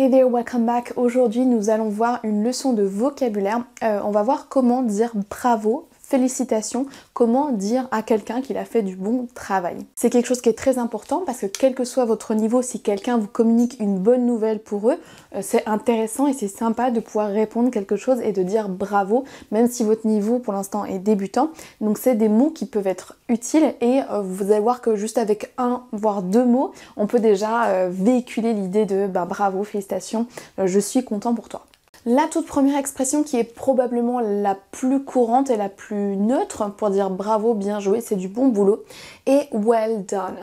Hey there, welcome back. Aujourd'hui, nous allons voir une leçon de vocabulaire. On va voir comment dire bravo, félicitations, comment dire à quelqu'un qu'il a fait du bon travail. C'est quelque chose qui est très important parce que quel que soit votre niveau, si quelqu'un vous communique une bonne nouvelle pour eux, c'est intéressant et c'est sympa de pouvoir répondre quelque chose et de dire bravo, même si votre niveau pour l'instant est débutant. Donc c'est des mots qui peuvent être utiles et vous allez voir que juste avec un voire deux mots, on peut déjà véhiculer l'idée de bravo, félicitations, je suis content pour toi. La toute première expression qui est probablement la plus courante et la plus neutre pour dire bravo, bien joué, c'est du bon boulot, et well done.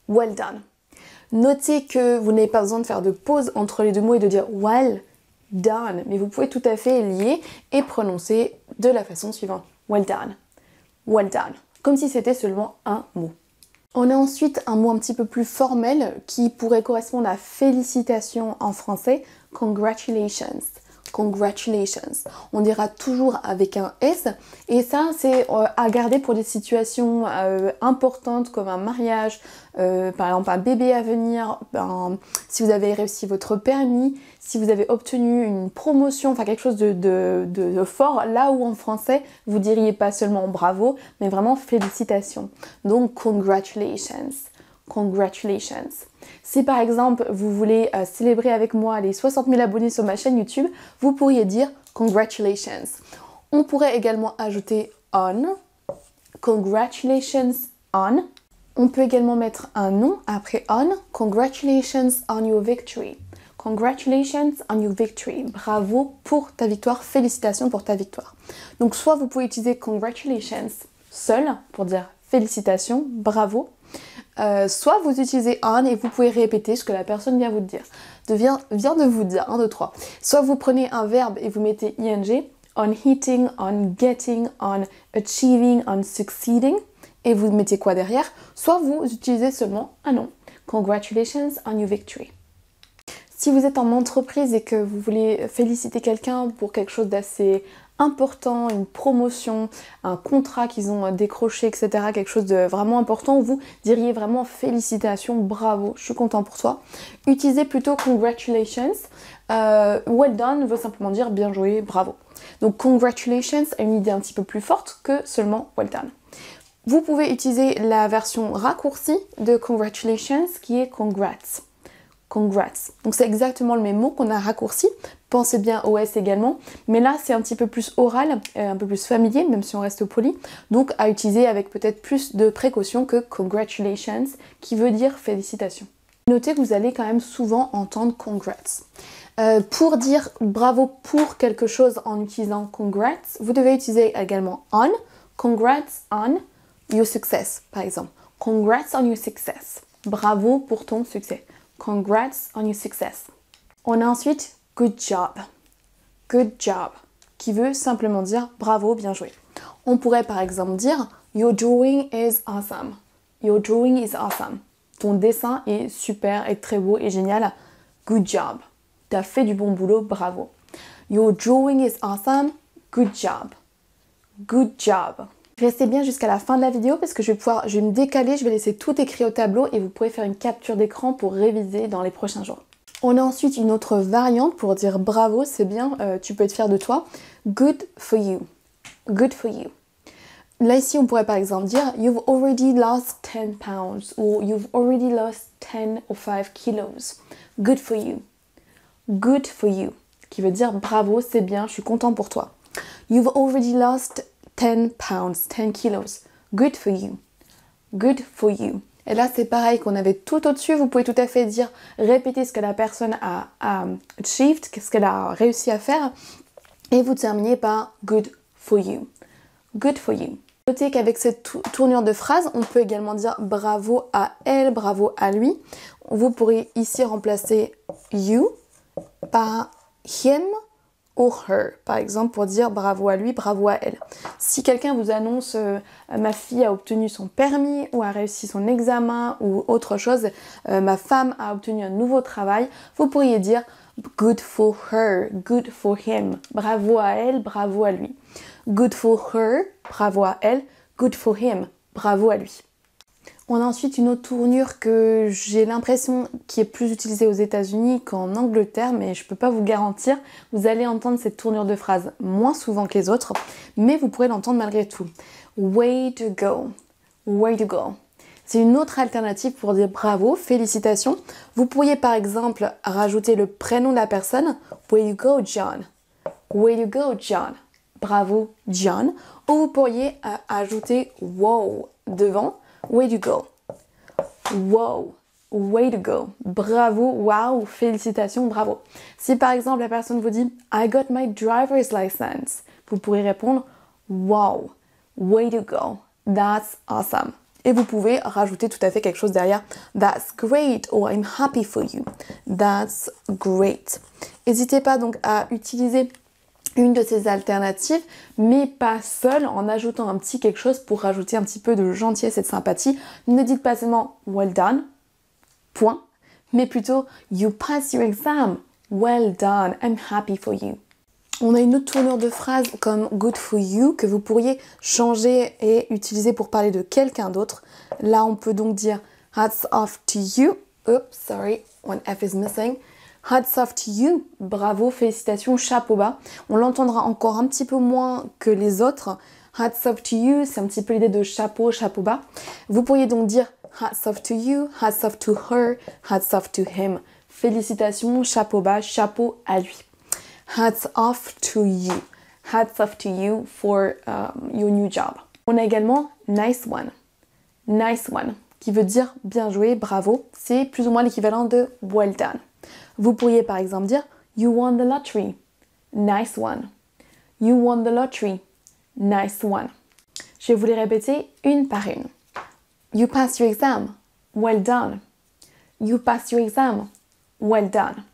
Well done. Notez que vous n'avez pas besoin de faire de pause entre les deux mots et de dire well done, mais vous pouvez tout à fait lier et prononcer de la façon suivante. Well done. Well done. Comme si c'était seulement un mot. On a ensuite un mot un petit peu plus formel qui pourrait correspondre à félicitations en français, congratulations. Congratulations. On dira toujours avec un S et ça c'est à garder pour des situations importantes comme un mariage, par exemple un bébé à venir, si vous avez réussi votre permis, si vous avez obtenu une promotion, enfin quelque chose de fort, là où en français vous diriez pas seulement bravo mais vraiment félicitations. Donc congratulations. Congratulations. Si par exemple vous voulez célébrer avec moi les 60 000 abonnés sur ma chaîne YouTube, vous pourriez dire congratulations. On pourrait également ajouter on. Congratulations on. On peut également mettre un nom après on. Congratulations on your victory. Congratulations on your victory. Bravo pour ta victoire, félicitations pour ta victoire. Donc soit vous pouvez utiliser congratulations seul pour dire félicitations, bravo. Soit vous utilisez on et vous pouvez répéter ce que la personne vient vous dire. Vient de vous dire, 1, 2, 3. Soit vous prenez un verbe et vous mettez ing, on hitting, on getting, on achieving, on succeeding, et vous mettez quoi derrière? Soit vous utilisez seulement un nom. Congratulations on your victory. Si vous êtes en entreprise et que vous voulez féliciter quelqu'un pour quelque chose d'assez important, une promotion, un contrat qu'ils ont décroché, etc., quelque chose de vraiment important, vous diriez vraiment félicitations, bravo, je suis content pour toi. Utilisez plutôt congratulations. Well done veut simplement dire bien joué, bravo. Donc congratulations a une idée un petit peu plus forte que seulement well done. Vous pouvez utiliser la version raccourcie de congratulations qui est congrats. Congrats. Donc c'est exactement le même mot qu'on a raccourci. Pensez bien au S également. Mais là c'est un petit peu plus oral, un peu plus familier, même si on reste poli. Donc à utiliser avec peut-être plus de précaution que congratulations, qui veut dire félicitations. Notez que vous allez quand même souvent entendre congrats. Pour dire bravo pour quelque chose en utilisant congrats, vous devez utiliser également on. Congrats on your success, par exemple. Congrats on your success. Bravo pour ton succès. Congrats on your success. On a ensuite good job. Good job, qui veut simplement dire bravo, bien joué. On pourrait par exemple dire your drawing is awesome. Your drawing is awesome. Ton dessin est super et très beau et génial. Good job. Tu as fait du bon boulot, bravo. Your drawing is awesome. Good job. Good job. Restez bien jusqu'à la fin de la vidéo parce que je vais me décaler, je vais laisser tout écrit au tableau et vous pourrez faire une capture d'écran pour réviser dans les prochains jours. On a ensuite une autre variante pour dire bravo, c'est bien, tu peux être fier de toi. Good for you. Good for you. Là ici on pourrait par exemple dire you've already lost 10 pounds ou you've already lost 10 or 5 kilos. Good for you. Good for you. Qui veut dire bravo, c'est bien, je suis content pour toi. You've already lost 10 pounds, 10 kilos. Good for you. Good for you. Et là, c'est pareil qu'on avait tout au-dessus. Vous pouvez tout à fait dire, répéter ce que la personne a achieved, ce qu'elle a réussi à faire. Et vous terminez par good for you. Good for you. Notez qu'avec cette tournure de phrase, on peut également dire bravo à elle, bravo à lui. Vous pourrez ici remplacer you par him ou her, par exemple, pour dire bravo à lui, bravo à elle. Si quelqu'un vous annonce ma fille a obtenu son permis ou a réussi son examen ou autre chose, ma femme a obtenu un nouveau travail, vous pourriez dire good for her, good for him, bravo à elle, bravo à lui. Good for her, bravo à elle, good for him, bravo à lui. On a ensuite une autre tournure que j'ai l'impression qui est plus utilisée aux États-Unis qu'en Angleterre, mais je peux pas vous garantir. Vous allez entendre cette tournure de phrase moins souvent que les autres, mais vous pourrez l'entendre malgré tout. Way to go. Way to go. C'est une autre alternative pour dire bravo, félicitations. Vous pourriez par exemple rajouter le prénom de la personne. Way to go, John. Way to go, John. Bravo, John. Ou vous pourriez ajouter wow devant. Way to go. Wow. Way to go. Bravo, wow, félicitations, bravo. Si par exemple la personne vous dit I got my driver's license, vous pourrez répondre wow. Way to go. That's awesome. Et vous pouvez rajouter tout à fait quelque chose derrière. That's great or I'm happy for you. That's great. N'hésitez pas donc à utiliser une de ces alternatives, mais pas seule, en ajoutant un petit quelque chose pour rajouter un petit peu de gentillesse et de sympathie. Ne dites pas seulement well done, point, mais plutôt you passed your exam. Well done, I'm happy for you. On a une autre tournure de phrase comme good for you que vous pourriez changer et utiliser pour parler de quelqu'un d'autre. Là, on peut donc dire hats off to you. Oops, sorry, one F is missing. Hats off to you. Bravo, félicitations, chapeau bas. On l'entendra encore un petit peu moins que les autres. Hats off to you, c'est un petit peu l'idée de chapeau, chapeau bas. Vous pourriez donc dire hats off to you, hats off to her, hats off to him. Félicitations, chapeau bas, chapeau à lui. Hats off to you. Hats off to you for your new job. On a également nice one. Nice one, qui veut dire bien joué, bravo. C'est plus ou moins l'équivalent de well done. Vous pourriez par exemple dire you won the lottery. Nice one. You won the lottery. Nice one. Je vais vous les répéter une par une. You passed your exam. Well done. You passed your exam. Well done.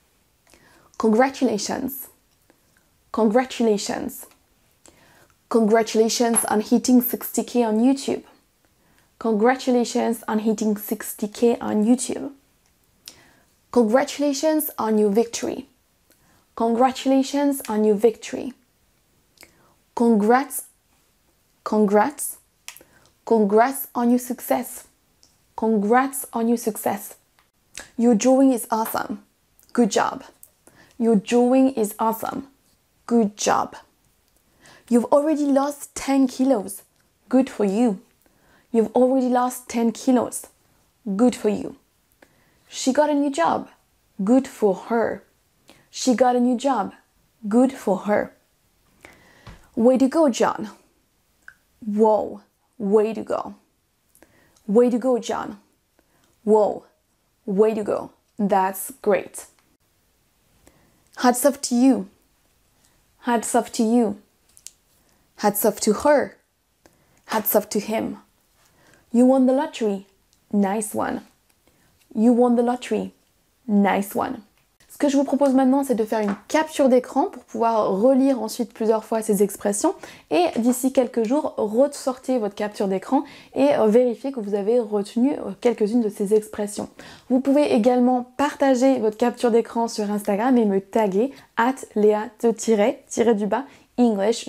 Congratulations. Congratulations. Congratulations on hitting 60K on YouTube. Congratulations on hitting 60K on YouTube. Congratulations on your victory. Congratulations on your victory. Congrats. Congrats. Congrats on your success. Congrats on your success. Your drawing is awesome. Good job. Your drawing is awesome. Good job. You've already lost 10 kilos. Good for you. You've already lost 10 kilos. Good for you. She got a new job. Good for her. She got a new job. Good for her. Way to go, John. Whoa. Way to go. Way to go, John. Whoa. Way to go. That's great. Hats off to you. Hats off to you. Hats off to her. Hats off to him. You won the lottery. Nice one. You won the lottery. Nice one. Ce que je vous propose maintenant, c'est de faire une capture d'écran pour pouvoir relire ensuite plusieurs fois ces expressions et d'ici quelques jours, ressortez votre capture d'écran et vérifiez que vous avez retenu quelques-unes de ces expressions. Vous pouvez également partager votre capture d'écran sur Instagram et me taguer @Léa_English.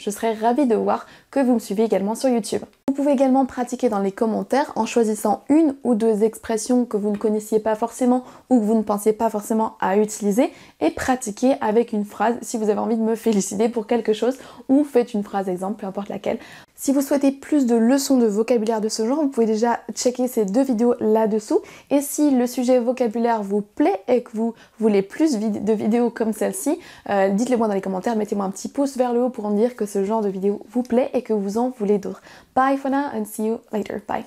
Je serai ravie de voir que vous me suivez également sur YouTube. Vous pouvez également pratiquer dans les commentaires en choisissant une ou deux expressions que vous ne connaissiez pas forcément ou que vous ne pensiez pas forcément à utiliser et pratiquer avec une phrase si vous avez envie de me féliciter pour quelque chose ou faites une phrase exemple, peu importe laquelle. Si vous souhaitez plus de leçons de vocabulaire de ce genre, vous pouvez déjà checker ces deux vidéos là-dessous. Et si le sujet vocabulaire vous plaît et que vous voulez plus de vidéos comme celle-ci, dites-le moi dans les commentaires, mettez-moi un petit pouce vers le haut pour me dire que ce genre de vidéo vous plaît et que vous en voulez d'autres. Bye for now and see you later. Bye.